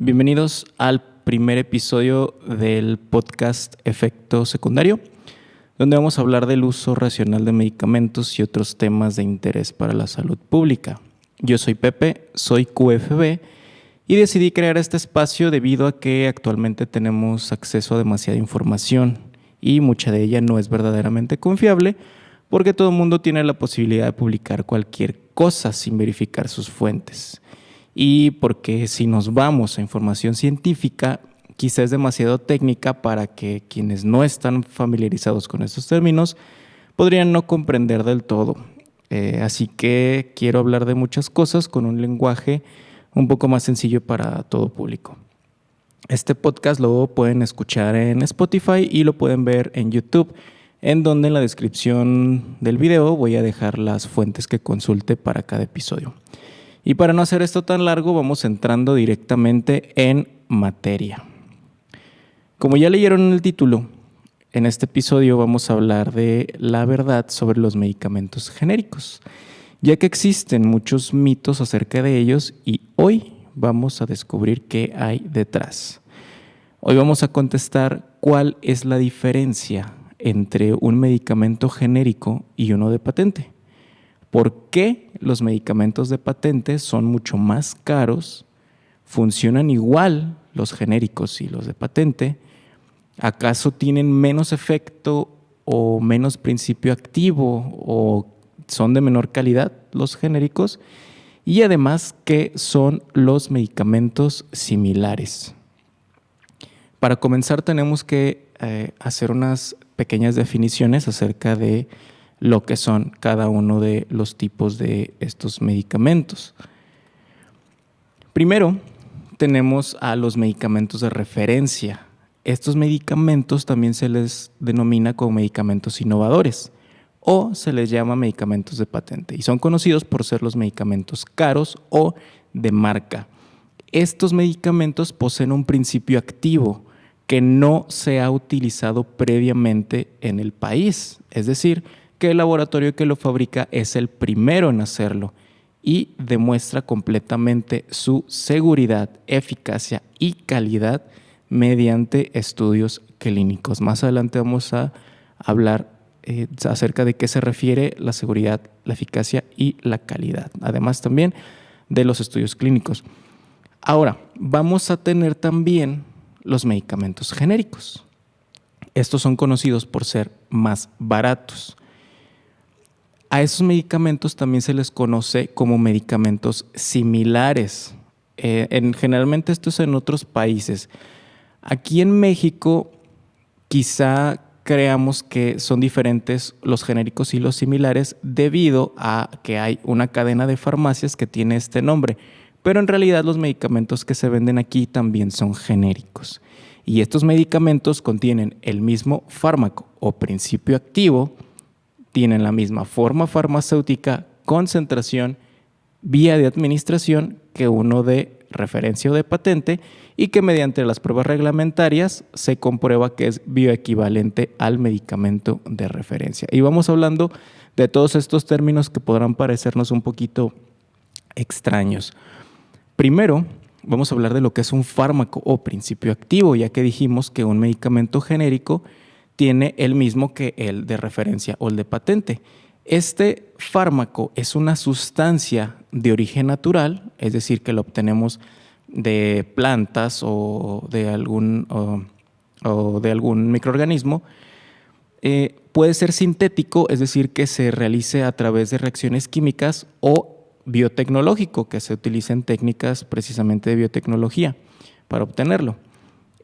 Bienvenidos al primer episodio del podcast Efecto Secundario, donde vamos a hablar del uso racional de medicamentos y otros temas de interés para la salud pública. Yo soy Pepe, soy QFB y decidí crear este espacio debido a que actualmente tenemos acceso a demasiada información y mucha de ella no es verdaderamente confiable porque todo el mundo tiene la posibilidad de publicar cualquier cosa sin verificar sus fuentes. Y porque si nos vamos a información científica, quizá es demasiado técnica para que quienes no están familiarizados con estos términos podrían no comprender del todo. Así que quiero hablar de muchas cosas con un lenguaje un poco más sencillo para todo público. Este podcast lo pueden escuchar en Spotify y lo pueden ver en YouTube, en donde en la descripción del video voy a dejar las fuentes que consulte para cada episodio. Y para no hacer esto tan largo, vamos entrando directamente en materia. Como ya leyeron en el título, en este episodio vamos a hablar de la verdad sobre los medicamentos genéricos, ya que existen muchos mitos acerca de ellos y hoy vamos a descubrir qué hay detrás. Hoy vamos a contestar cuál es la diferencia entre un medicamento genérico y uno de patente. ¿Por qué los medicamentos de patente son mucho más caros? ¿Funcionan igual los genéricos y los de patente? ¿Acaso tienen menos efecto o menos principio activo o son de menor calidad los genéricos? Y además, ¿qué son los medicamentos similares? Para comenzar tenemos que hacer unas pequeñas definiciones acerca de lo que son cada uno de los tipos de estos medicamentos. Primero, tenemos a los medicamentos de referencia. Estos medicamentos también se les denomina como medicamentos innovadores o se les llama medicamentos de patente y son conocidos por ser los medicamentos caros o de marca. Estos medicamentos poseen un principio activo que no se ha utilizado previamente en el país, es decir, que el laboratorio que lo fabrica es el primero en hacerlo y demuestra completamente su seguridad, eficacia y calidad mediante estudios clínicos. Más adelante vamos a hablar acerca de qué se refiere la seguridad, la eficacia y la calidad, además también de los estudios clínicos. Ahora, vamos a tener también los medicamentos genéricos. Estos son conocidos por ser más baratos. A esos medicamentos también se les conoce como medicamentos similares. Generalmente esto es en otros países. Aquí en México quizá creamos que son diferentes los genéricos y los similares debido a que hay una cadena de farmacias que tiene este nombre. Pero en realidad los medicamentos que se venden aquí también son genéricos. Y estos medicamentos contienen el mismo fármaco o principio activo, tienen la misma forma farmacéutica, concentración, vía de administración que uno de referencia o de patente y que mediante las pruebas reglamentarias se comprueba que es bioequivalente al medicamento de referencia. Y vamos hablando de todos estos términos que podrán parecernos un poquito extraños. Primero, vamos a hablar de lo que es un fármaco o principio activo, ya que dijimos que un medicamento genérico tiene el mismo que el de referencia o el de patente. Este fármaco es una sustancia de origen natural, es decir, que lo obtenemos de plantas o de algún microorganismo. Puede ser sintético, es decir, que se realice a través de reacciones químicas, o biotecnológico, que se utilicen técnicas precisamente de biotecnología para obtenerlo.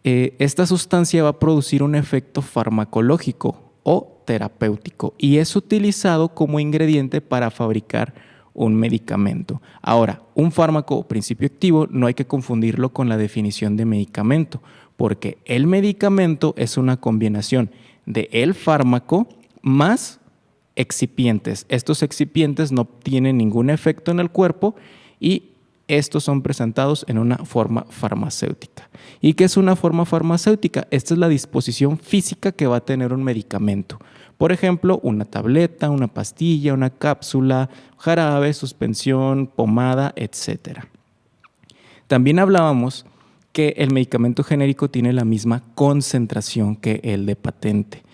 Esta sustancia va a producir un efecto farmacológico o terapéutico y es utilizado como ingrediente para fabricar un medicamento. Ahora, un fármaco o principio activo no hay que confundirlo con la definición de medicamento, porque el medicamento es una combinación de el fármaco más excipientes. Estos excipientes no tienen ningún efecto en el cuerpo y estos son presentados en una forma farmacéutica. ¿Y qué es una forma farmacéutica? Esta es la disposición física que va a tener un medicamento. Por ejemplo, una tableta, una pastilla, una cápsula, jarabe, suspensión, pomada, etc. También hablábamos que el medicamento genérico tiene la misma concentración que el de patente.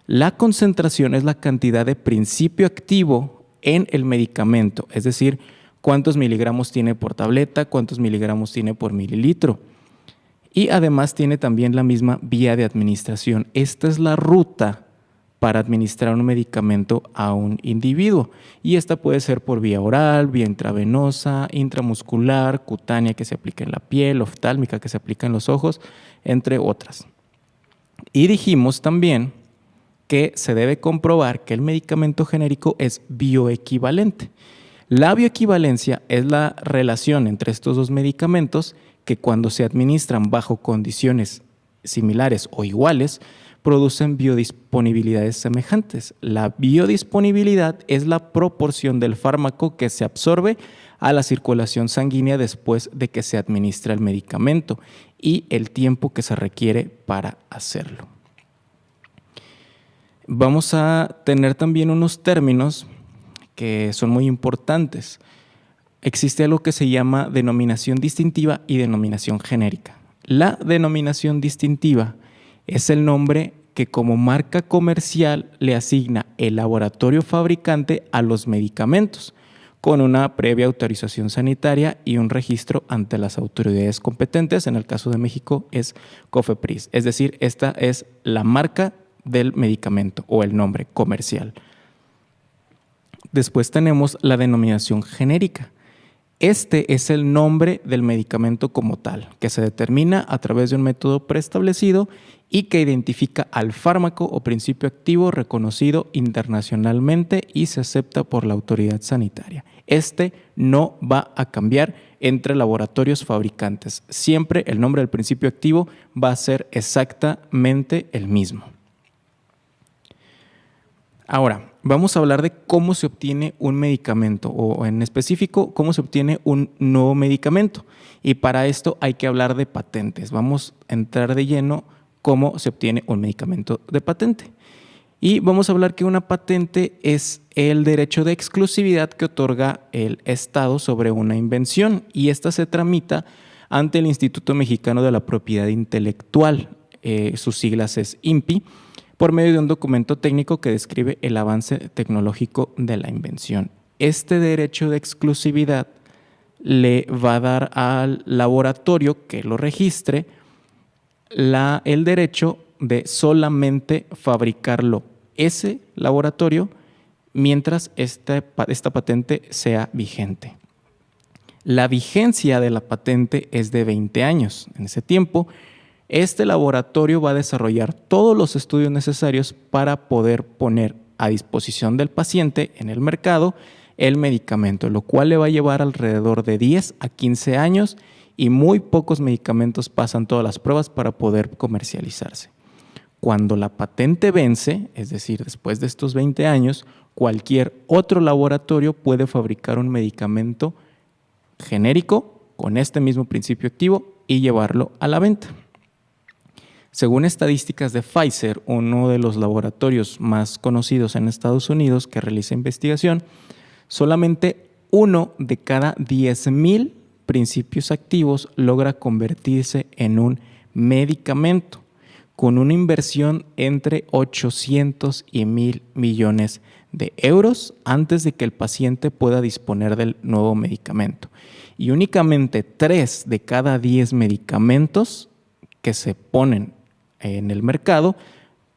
La concentración es la cantidad de principio activo en el medicamento, es decir, cuántos miligramos tiene por tableta, cuántos miligramos tiene por mililitro. Y además tiene también la misma vía de administración. Esta es la ruta para administrar un medicamento a un individuo. Y esta puede ser por vía oral, vía intravenosa, intramuscular, cutánea que se aplica en la piel, oftálmica que se aplica en los ojos, entre otras. Y dijimos también que se debe comprobar que el medicamento genérico es bioequivalente. La bioequivalencia es la relación entre estos dos medicamentos que cuando se administran bajo condiciones similares o iguales, producen biodisponibilidades semejantes. La biodisponibilidad es la proporción del fármaco que se absorbe a la circulación sanguínea después de que se administra el medicamento y el tiempo que se requiere para hacerlo. Vamos a tener también unos términos que son muy importantes. Existe algo que se llama denominación distintiva y denominación genérica. La denominación distintiva es el nombre que como marca comercial le asigna el laboratorio fabricante a los medicamentos, con una previa autorización sanitaria y un registro ante las autoridades competentes. En el caso de México es COFEPRIS, es decir, esta es la marca del medicamento o el nombre comercial. Después tenemos la denominación genérica. Este es el nombre del medicamento como tal, que se determina a través de un método preestablecido y que identifica al fármaco o principio activo reconocido internacionalmente y se acepta por la autoridad sanitaria. Este no va a cambiar entre laboratorios fabricantes. Siempre el nombre del principio activo va a ser exactamente el mismo. Ahora, vamos a hablar de cómo se obtiene un medicamento o en específico cómo se obtiene un nuevo medicamento. Y para esto hay que hablar de patentes. Vamos a entrar de lleno cómo se obtiene un medicamento de patente. Y vamos a hablar que una patente es el derecho de exclusividad que otorga el Estado sobre una invención y esta se tramita ante el Instituto Mexicano de la Propiedad Intelectual. Sus siglas es INPI, por medio de un documento técnico que describe el avance tecnológico de la invención. Este derecho de exclusividad le va a dar al laboratorio que lo registre el derecho de solamente fabricarlo ese laboratorio mientras esta patente sea vigente. La vigencia de la patente es de 20 años. En ese tiempo, este laboratorio va a desarrollar todos los estudios necesarios para poder poner a disposición del paciente en el mercado el medicamento, lo cual le va a llevar alrededor de 10 a 15 años y muy pocos medicamentos pasan todas las pruebas para poder comercializarse. Cuando la patente vence, es decir, después de estos 20 años, cualquier otro laboratorio puede fabricar un medicamento genérico con este mismo principio activo y llevarlo a la venta. Según estadísticas de Pfizer, uno de los laboratorios más conocidos en Estados Unidos que realiza investigación, solamente 1 de cada 10,000 principios activos logra convertirse en un medicamento, con una inversión entre 800 y 1,000 millones de euros antes de que el paciente pueda disponer del nuevo medicamento. Y únicamente 3 de cada 10 medicamentos que se ponen en el mercado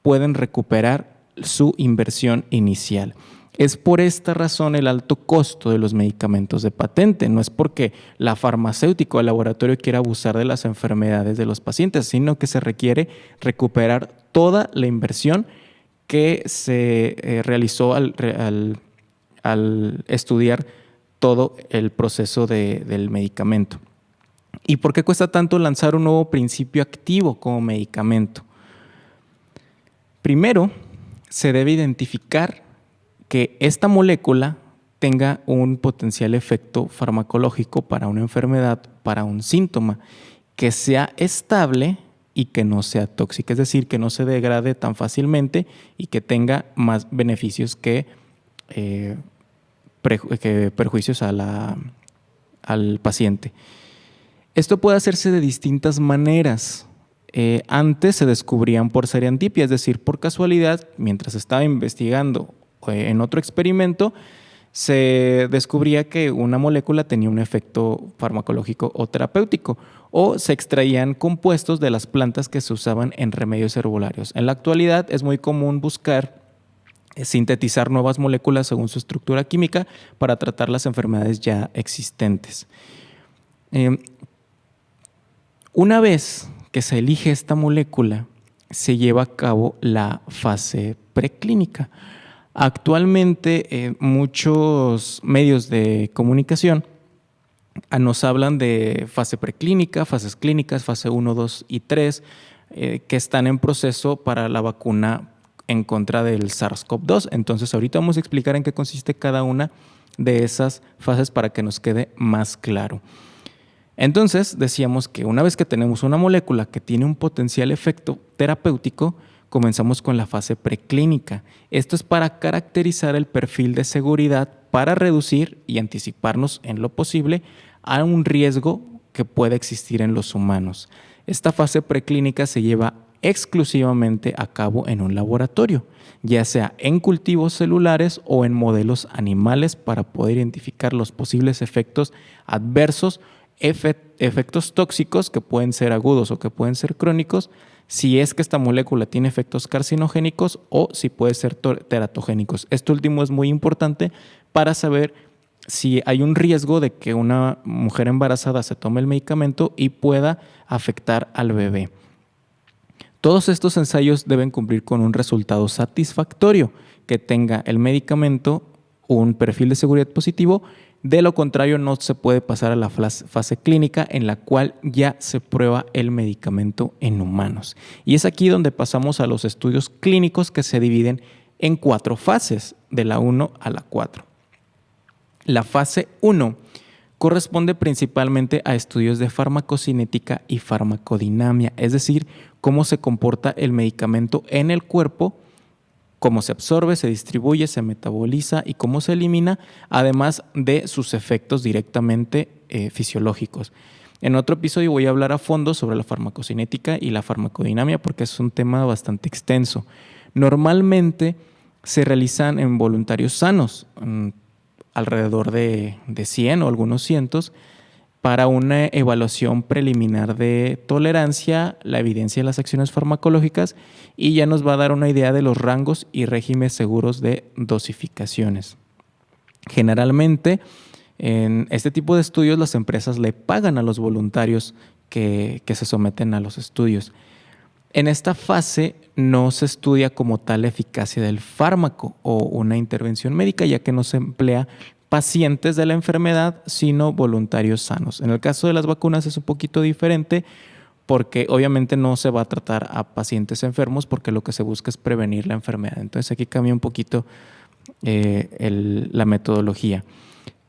pueden recuperar su inversión inicial. Es por esta razón el alto costo de los medicamentos de patente. No es porque la farmacéutica o el laboratorio quiera abusar de las enfermedades de los pacientes, sino que se requiere recuperar toda la inversión que se realizó al estudiar todo el proceso del medicamento. ¿Y por qué cuesta tanto lanzar un nuevo principio activo como medicamento? Primero, se debe identificar que esta molécula tenga un potencial efecto farmacológico para una enfermedad, para un síntoma, que sea estable y que no sea tóxica, es decir, que no se degrade tan fácilmente y que tenga más beneficios que perjuicios al paciente. Esto puede hacerse de distintas maneras. Antes se descubrían por serendipia, es decir, por casualidad, mientras estaba investigando en otro experimento, se descubría que una molécula tenía un efecto farmacológico o terapéutico, o se extraían compuestos de las plantas que se usaban en remedios herbolarios. En la actualidad es muy común buscar sintetizar nuevas moléculas según su estructura química para tratar las enfermedades ya existentes. Una vez que se elige esta molécula, se lleva a cabo la fase preclínica. Actualmente, muchos medios de comunicación nos hablan de fase preclínica, fases clínicas, fase 1, 2 y 3, que están en proceso para la vacuna en contra del SARS-CoV-2. Entonces, ahorita vamos a explicar en qué consiste cada una de esas fases para que nos quede más claro. Entonces, decíamos que una vez que tenemos una molécula que tiene un potencial efecto terapéutico, comenzamos con la fase preclínica. Esto es para caracterizar el perfil de seguridad para reducir y anticiparnos en lo posible a un riesgo que pueda existir en los humanos. Esta fase preclínica se lleva exclusivamente a cabo en un laboratorio, ya sea en cultivos celulares o en modelos animales, para poder identificar los posibles efectos adversos, efectos tóxicos que pueden ser agudos o que pueden ser crónicos, si es que esta molécula tiene efectos carcinogénicos o si puede ser teratogénicos. Esto último es muy importante para saber si hay un riesgo de que una mujer embarazada se tome el medicamento y pueda afectar al bebé. Todos estos ensayos deben cumplir con un resultado satisfactorio, que tenga el medicamento un perfil de seguridad positivo. De lo contrario, no se puede pasar a la fase clínica, en la cual ya se prueba el medicamento en humanos. Y es aquí donde pasamos a los estudios clínicos, que se dividen en 4 fases, de la 1 a la 4. La fase 1 corresponde principalmente a estudios de farmacocinética y farmacodinamia, es decir, cómo se comporta el medicamento en el cuerpo, cómo se absorbe, se distribuye, se metaboliza y cómo se elimina, además de sus efectos directamente fisiológicos. En otro episodio voy a hablar a fondo sobre la farmacocinética y la farmacodinamia, porque es un tema bastante extenso. Normalmente se realizan en voluntarios sanos, alrededor de 100 o algunos cientos, para una evaluación preliminar de tolerancia, la evidencia de las acciones farmacológicas, y ya nos va a dar una idea de los rangos y regímenes seguros de dosificaciones. Generalmente, en este tipo de estudios, las empresas le pagan a los voluntarios que se someten a los estudios. En esta fase no se estudia como tal la eficacia del fármaco o una intervención médica, ya que no se emplea pacientes de la enfermedad, sino voluntarios sanos. En el caso de las vacunas es un poquito diferente, porque obviamente no se va a tratar a pacientes enfermos, porque lo que se busca es prevenir la enfermedad. Entonces aquí cambia un poquito la metodología.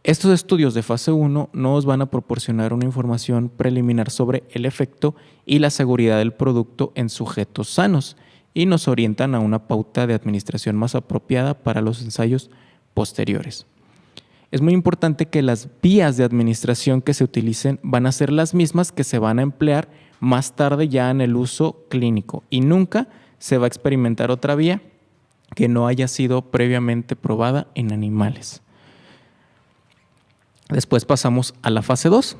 Estos estudios de fase 1 nos van a proporcionar una información preliminar sobre el efecto y la seguridad del producto en sujetos sanos, y nos orientan a una pauta de administración más apropiada para los ensayos posteriores. Es muy importante que las vías de administración que se utilicen van a ser las mismas que se van a emplear más tarde ya en el uso clínico, y nunca se va a experimentar otra vía que no haya sido previamente probada en animales. Después pasamos a la fase 2.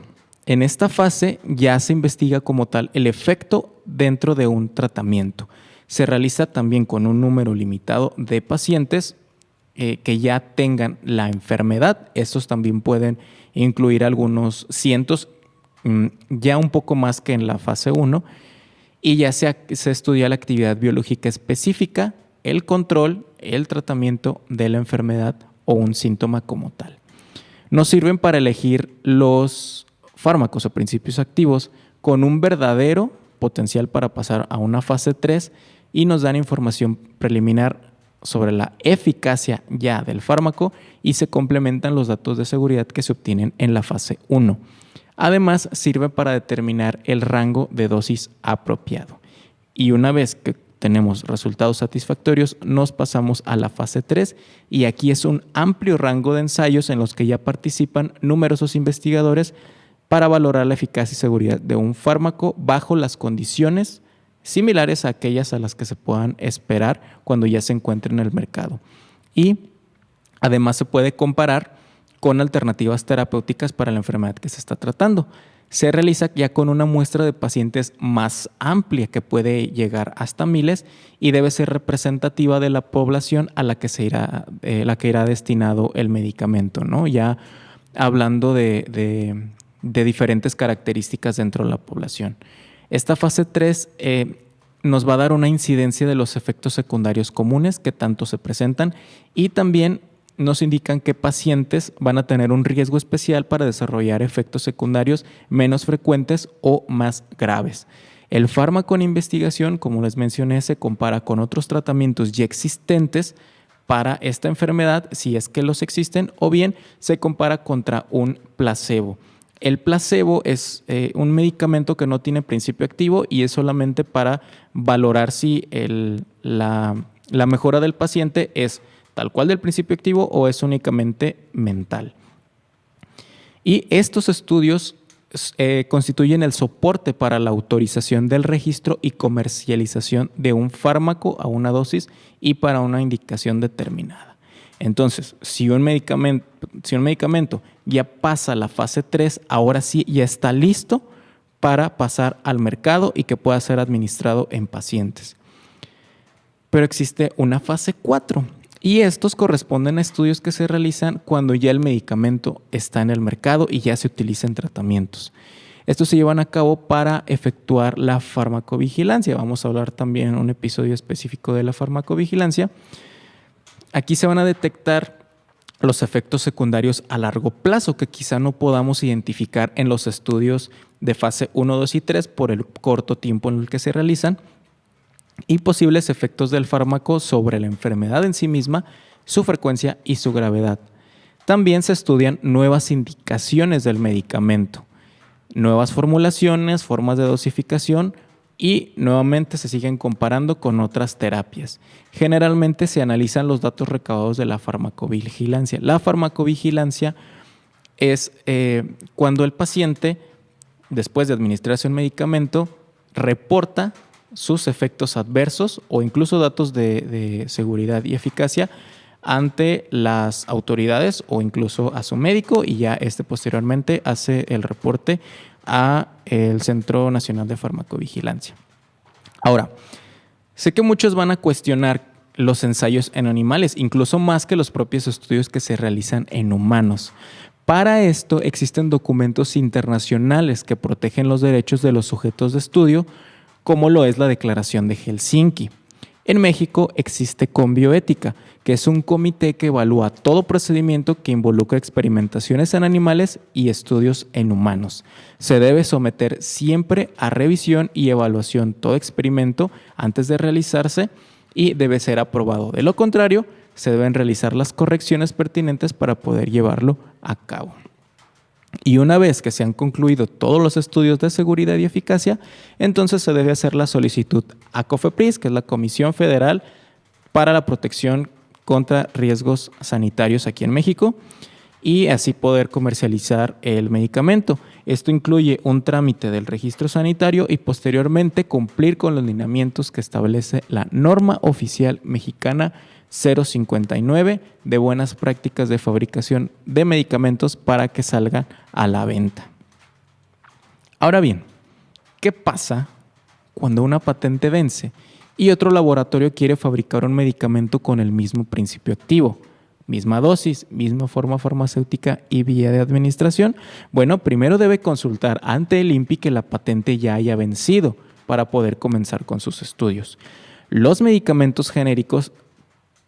En esta fase ya se investiga como tal el efecto dentro de un tratamiento. Se realiza también con un número limitado de pacientes que ya tengan la enfermedad. Estos también pueden incluir algunos cientos, ya un poco más que en la fase 1, y ya se estudia la actividad biológica específica, el control, el tratamiento de la enfermedad o un síntoma como tal. Nos sirven para elegir los fármacos o principios activos con un verdadero potencial para pasar a una fase 3, y nos dan información preliminar sobre la eficacia ya del fármaco, y se complementan los datos de seguridad que se obtienen en la fase 1. Además, sirve para determinar el rango de dosis apropiado. Y una vez que tenemos resultados satisfactorios, nos pasamos a la fase 3, y aquí es un amplio rango de ensayos en los que ya participan numerosos investigadores para valorar la eficacia y seguridad de un fármaco bajo las condiciones similares a aquellas a las que se puedan esperar cuando ya se encuentre en el mercado. Y además se puede comparar con alternativas terapéuticas para la enfermedad que se está tratando. Se realiza ya con una muestra de pacientes más amplia que puede llegar hasta miles y debe ser representativa de la población a la que irá destinado el medicamento, ¿no? Ya hablando de diferentes características dentro de la población. Esta fase 3 nos va a dar una incidencia de los efectos secundarios comunes que tanto se presentan y también nos indican qué pacientes van a tener un riesgo especial para desarrollar efectos secundarios menos frecuentes o más graves. El fármaco en investigación, como les mencioné, se compara con otros tratamientos ya existentes para esta enfermedad, si es que los existen, o bien se compara contra un placebo. El placebo es un medicamento que no tiene principio activo y es solamente para valorar si la mejora del paciente es tal cual del principio activo o es únicamente mental. Y estos estudios constituyen el soporte para la autorización del registro y comercialización de un fármaco a una dosis y para una indicación determinada. Entonces, si un medicamento ya pasa la fase 3, ahora sí ya está listo para pasar al mercado y que pueda ser administrado en pacientes. Pero existe una fase 4 y estos corresponden a estudios que se realizan cuando ya el medicamento está en el mercado y ya se utiliza en tratamientos. Estos se llevan a cabo para efectuar la farmacovigilancia. Vamos a hablar también en un episodio específico de la farmacovigilancia. Aquí se van a detectar los efectos secundarios a largo plazo que quizá no podamos identificar en los estudios de fase 1, 2 y 3 por el corto tiempo en el que se realizan y posibles efectos del fármaco sobre la enfermedad en sí misma, su frecuencia y su gravedad. También se estudian nuevas indicaciones del medicamento, nuevas formulaciones, formas de dosificación y nuevamente se siguen comparando con otras terapias. Generalmente se analizan los datos recabados de la farmacovigilancia. La farmacovigilancia es cuando el paciente, después de administrarse un medicamento, reporta sus efectos adversos o incluso datos de seguridad y eficacia ante las autoridades o incluso a su médico y ya posteriormente hace el reporte a el Centro Nacional de Farmacovigilancia. Ahora, sé que muchos van a cuestionar los ensayos en animales, incluso más que los propios estudios que se realizan en humanos. Para esto existen documentos internacionales que protegen los derechos de los sujetos de estudio, como lo es la Declaración de Helsinki. En México existe Conbioética, que es un comité que evalúa todo procedimiento que involucra experimentaciones en animales y estudios en humanos. Se debe someter siempre a revisión y evaluación todo experimento antes de realizarse y debe ser aprobado. De lo contrario, se deben realizar las correcciones pertinentes para poder llevarlo a cabo. Y una vez que se han concluido todos los estudios de seguridad y eficacia, entonces se debe hacer la solicitud a COFEPRIS, que es la Comisión Federal para la Protección contra Riesgos Sanitarios aquí en México, y así poder comercializar el medicamento. Esto incluye un trámite del registro sanitario y posteriormente cumplir con los lineamientos que establece la norma oficial mexicana 059 de buenas prácticas de fabricación de medicamentos para que salgan a la venta. Ahora bien, ¿qué pasa cuando una patente vence y otro laboratorio quiere fabricar un medicamento con el mismo principio activo? Misma dosis, misma forma farmacéutica y vía de administración. Bueno, primero debe consultar ante el INPI que la patente ya haya vencido para poder comenzar con sus estudios. Los medicamentos genéricos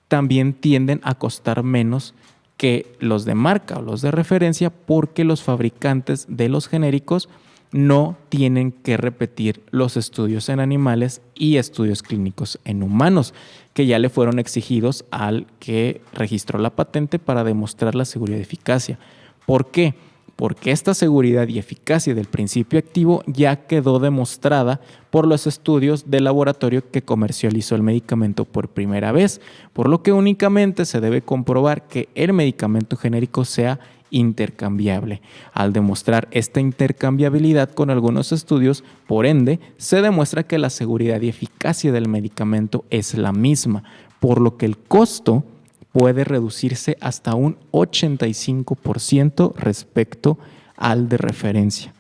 también tienden a costar menos que los de marca o los de referencia porque los fabricantes de los genéricos no tienen que repetir los estudios en animales y estudios clínicos en humanos, que ya le fueron exigidos al que registró la patente para demostrar la seguridad y eficacia. ¿Por qué? Porque esta seguridad y eficacia del principio activo ya quedó demostrada por los estudios del laboratorio que comercializó el medicamento por primera vez, por lo que únicamente se debe comprobar que el medicamento genérico sea intercambiable. Al demostrar esta intercambiabilidad con algunos estudios, por ende, se demuestra que la seguridad y eficacia del medicamento es la misma, por lo que el costo puede reducirse hasta un 85% respecto al de referencia.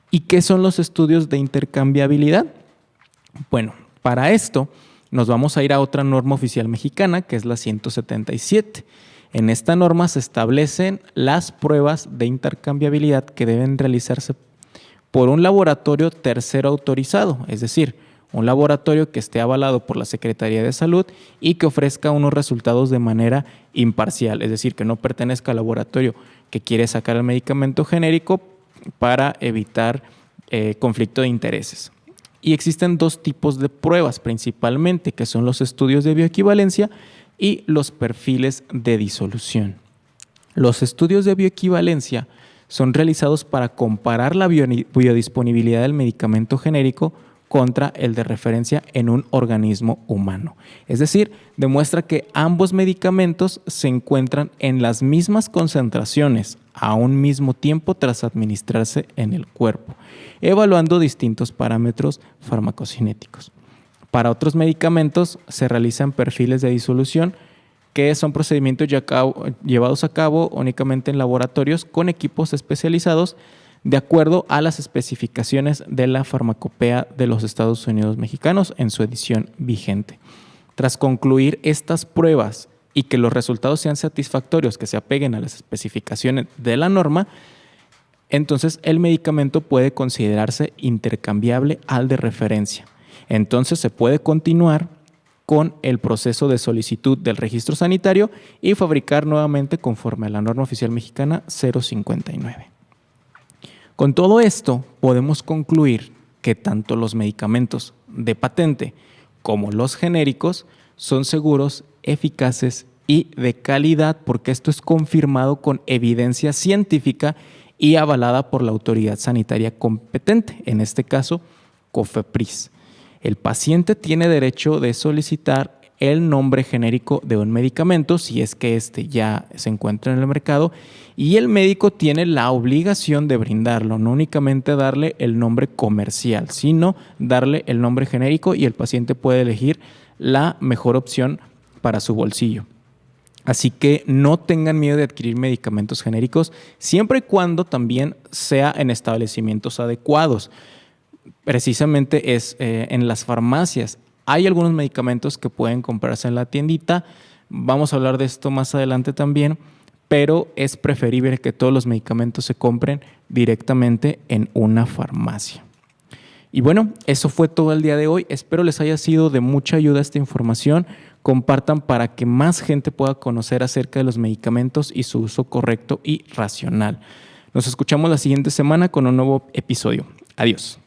¿Y qué son los estudios de intercambiabilidad? Bueno, para esto nos vamos a ir a otra norma oficial mexicana, que es la 177. En esta norma se establecen las pruebas de intercambiabilidad que deben realizarse por un laboratorio tercero autorizado, es decir, un laboratorio que esté avalado por la Secretaría de Salud y que ofrezca unos resultados de manera imparcial, es decir, que no pertenezca al laboratorio que quiere sacar el medicamento genérico para evitar conflicto de intereses. Y existen dos tipos de pruebas principalmente, que son los estudios de bioequivalencia y los perfiles de disolución. Los estudios de bioequivalencia son realizados para comparar la biodisponibilidad del medicamento genérico contra el de referencia en un organismo humano. Es decir, demuestra que ambos medicamentos se encuentran en las mismas concentraciones a un mismo tiempo tras administrarse en el cuerpo, evaluando distintos parámetros farmacocinéticos. Para otros medicamentos se realizan perfiles de disolución, que son procedimientos llevados a cabo únicamente en laboratorios con equipos especializados de acuerdo a las especificaciones de la Farmacopea de los Estados Unidos Mexicanos en su edición vigente. Tras concluir estas pruebas y que los resultados sean satisfactorios, que se apeguen a las especificaciones de la norma, entonces el medicamento puede considerarse intercambiable al de referencia. Entonces se puede continuar con el proceso de solicitud del registro sanitario y fabricar nuevamente conforme a la norma oficial mexicana 059. Con todo esto, podemos concluir que tanto los medicamentos de patente como los genéricos son seguros, eficaces y de calidad, porque esto es confirmado con evidencia científica y avalada por la autoridad sanitaria competente, en este caso, COFEPRIS. El paciente tiene derecho de solicitar el nombre genérico de un medicamento si es que éste ya se encuentra en el mercado, y el médico tiene la obligación de brindarlo, no únicamente darle el nombre comercial, sino darle el nombre genérico, y el paciente puede elegir la mejor opción para su bolsillo. Así que no tengan miedo de adquirir medicamentos genéricos, siempre y cuando también sea en establecimientos adecuados. Precisamente es en las farmacias. Hay algunos medicamentos que pueden comprarse en la tiendita, vamos a hablar de esto más adelante también, pero es preferible que todos los medicamentos se compren directamente en una farmacia. Y bueno, eso fue todo el día de hoy. Espero les haya sido de mucha ayuda esta información. Compartan para que más gente pueda conocer acerca de los medicamentos y su uso correcto y racional. Nos escuchamos la siguiente semana con un nuevo episodio. Adiós.